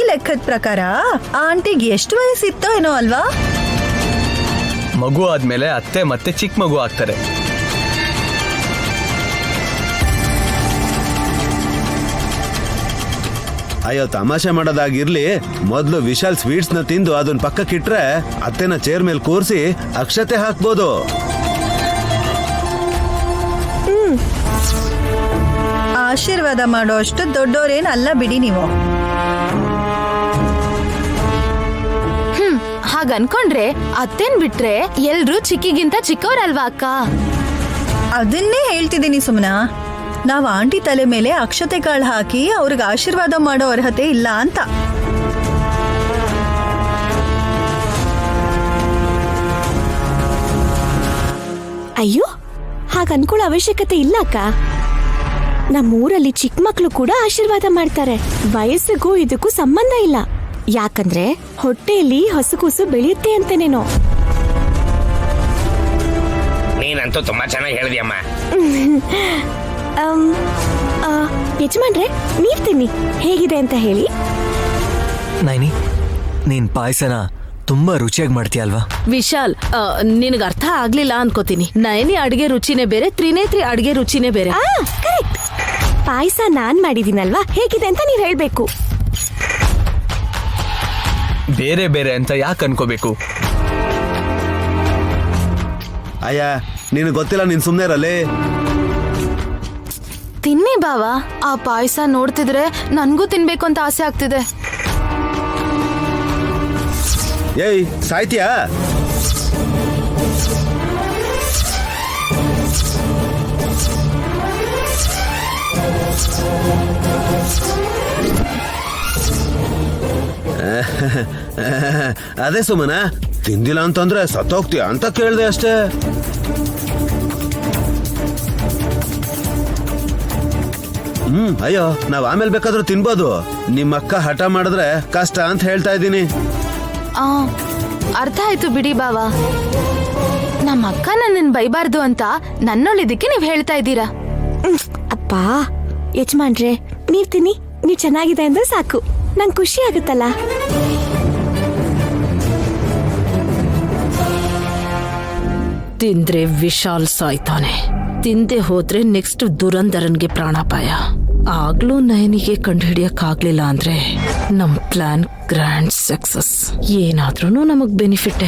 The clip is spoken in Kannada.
ಲೆಕ್ಕದ ಪ್ರಕಾರ ಆ ಆಂಟಿಗೆ ಎಷ್ಟು ವಯಸ್ಸಿತ್ತೋ ಏನೋ ಅಲ್ವಾ? ಮಗು ಆದ್ಮೇಲೆ ಅತ್ತೆ ಮತ್ತೆ ಚಿಕ್ಕ ಮಗು ಆಗ್ತಾರೆ. ಅಯ್ಯೋ, ತಮಾಷೆ ಮಾಡೋದಾಗಿರ್ಲಿ, ಮೊದ್ಲು ವಿಶಾಲ್ ಸ್ವೀಟ್ಸ್ ನ ತಿಂದು ಅದನ್ನ ಪಕ್ಕಕ್ಕಿಟ್ರೆ ಅತ್ತೆನ ಚೇರ್ ಮೇಲೆ ಕೂರಿಸಿ ಅಕ್ಷತೆ ಹಾಕ್ಬೋದು. ಆಶೀರ್ವಾದ ಮಾಡೋ ಅಷ್ಟು ದೊಡ್ಡೋರೇನಲ್ಲ ಬಿಡಿ ನೀವು. ಹಾಗನ್ಕೊಂಡ್ರೆ ಅತ್ತೇನ್ ಬಿಟ್ರೆ ಎಲ್ರು ಚಿಕ್ಕಿಗಿಂತ ಚಿಕ್ಕವರಲ್ವಾ ಅಕ್ಕ? ಅದನ್ನೇ ಹೇಳ್ತಿದ್ದೀನಿ ಸುಮ್ನಾ. ನಾವ್ ಆಂಟಿ ತಲೆ ಮೇಲೆ ಅಕ್ಷತೆ ಕಾಳು ಹಾಕಿ ಅವ್ರಿಗೆ ಆಶೀರ್ವಾದ ಮಾಡೋ ಅರ್ಹತೆ ಇಲ್ಲ ಅಂತ. ಅಯ್ಯೋ, ಹಾಗನ್ಕೊಳ್ಳೋ ಅವಶ್ಯಕತೆ ಇಲ್ಲ ಅಕ್ಕ. ನಮ್ಮೂರಲ್ಲಿ ಚಿಕ್ಕ ಮಕ್ಳು ಕೂಡ ಆಶೀರ್ವಾದ ಮಾಡ್ತಾರೆ. ವಯಸ್ಸಿಗೂ ಇದಕ್ಕೂ ಸಂಬಂಧ ಇಲ್ಲ. ಯಾಕಂದ್ರೆ ಹೊಟ್ಟೆಯಲ್ಲಿ ಹೊಸಕೂಸು ಬೆಳೆಯುತ್ತೆ ಅಂತನೇನೋ. ನೀನಂತೂ ತುಂಬಾ ಚೆನ್ನಾಗಿ ಹೇಳಿದ್ಯಮ್ಮ. ಯಜಮಾನ್ರೆ, ನೀವ್ ತಿನ್ನಿ, ಹೇಗಿದೆ ಅಂತ ಹೇಳಿ. ನೈನಿ, ನೀನ್ ಪಾಯಸನ ತುಂಬಾ ರುಚಿಯಾಗಿ ಮಾಡ್ತೀಯ ಅಲ್ವಾ? ವಿಶಾಲ್, ನಿನಗೆ ಅರ್ಥ ಆಗ್ಲಿಲ್ಲ ಅನ್ಕೋತೀನಿ. ನಯನಿ ಅಡಿಗೆ ರುಚಿನೇ ಬೇರೆ, ತ್ರಿನೇತ್ರಿ ಅಡಿಗೆ ರುಚಿನೇ ಬೇರೆ. ಕರೆಕ್ಟ್. ಪಾಯಸ ನಾನ್ ಮಾಡಿದೀನಲ್ವಾ, ಹೇಗಿದೆ ಅಂತ ನೀವ್ ಹೇಳ್ಬೇಕು. ಬೇರೆ ಬೇರೆ ಅಂತ ಯಾಕೆ ಅನ್ಕೋಬೇಕು? ಅಯ್ಯ, ನಿನಗೆ ಗೊತ್ತಿಲ್ಲ, ನೀನ್ ಸುಮ್ನೆ ಇರಲಿ. ತಿನ್ನಿ ಬಾವ, ಆ ಪಾಯಸ ನೋಡ್ತಿದ್ರೆ ನನ್ಗೂ ತಿನ್ಬೇಕು ಅಂತ ಆಸೆ ಆಗ್ತಿದೆ. ಏಯ್, ಸಾಯ್ತೀಯಾ? ಅದೇ ಸುಮನ, ತಿಂದಿಲ್ಲ ಅಂತಂದ್ರೆ ಸತ್ತೋಗ್ತೀಯ ಅಂತ ಕೇಳ್ದೆ ಅಷ್ಟೇ. ಅಯ್ಯೋ, ನಾವ್ ಆಮೇಲೆ ಬೇಕಾದ್ರೂ ತಿನ್ಬೋದು. ನಿಮ್ಮ ಅಕ್ಕ ಹಠ ಮಾಡಿದ್ರೆ ಕಷ್ಟ ಅಂತ ಹೇಳ್ತಾ ಇದ್ದೀನಿ. ಅರ್ಥ ಆಯ್ತು ಬಿಡಿ ಬಾವ. ನಮ್ಮ ಅಕ್ಕ ನನ್ನನ್ ಬೈಬಾರ್ದು ಅಂತ ನನ್ನೊಳಿದಕ್ಕೆ ನೀವ್ ಹೇಳ್ತಾ ಇದ್ದೀರಾ. ಅಪ್ಪ ಯಜಮಾನ್ರೆ, ನೀವ್ ತಿನ್ನಿ, ನೀವ್ ಚೆನ್ನಾಗಿದೆ ಅಂದ್ರೆ ಸಾಕು, ನಂಗೆ ಖುಷಿ ಆಗುತ್ತಲ್ಲ. ತಿಂದ್ರೆ ವಿಶಾಲ್ ಸಾಯ್ತಾನೆ, ತಿಂದೆ ಹೋದ್ರೆ ನೆಕ್ಸ್ಟ್ ದುರಂಧರನ್ಗೆ ಪ್ರಾಣಾಪಾಯ. ಆಗ್ಲೂ ನಯನಿಗೆ ಕಂಡುಹಿಡಿಯಕ್ಕಾಗ್ಲಿಲ್ಲ ಅಂದ್ರೆ ನಮ್ ಪ್ಲಾನ್ ಗ್ರ್ಯಾಂಡ್ ಸಕ್ಸಸ್. ಏನಾದ್ರೂ ನಮಗ್ ಬೆನಿಫಿಟ್.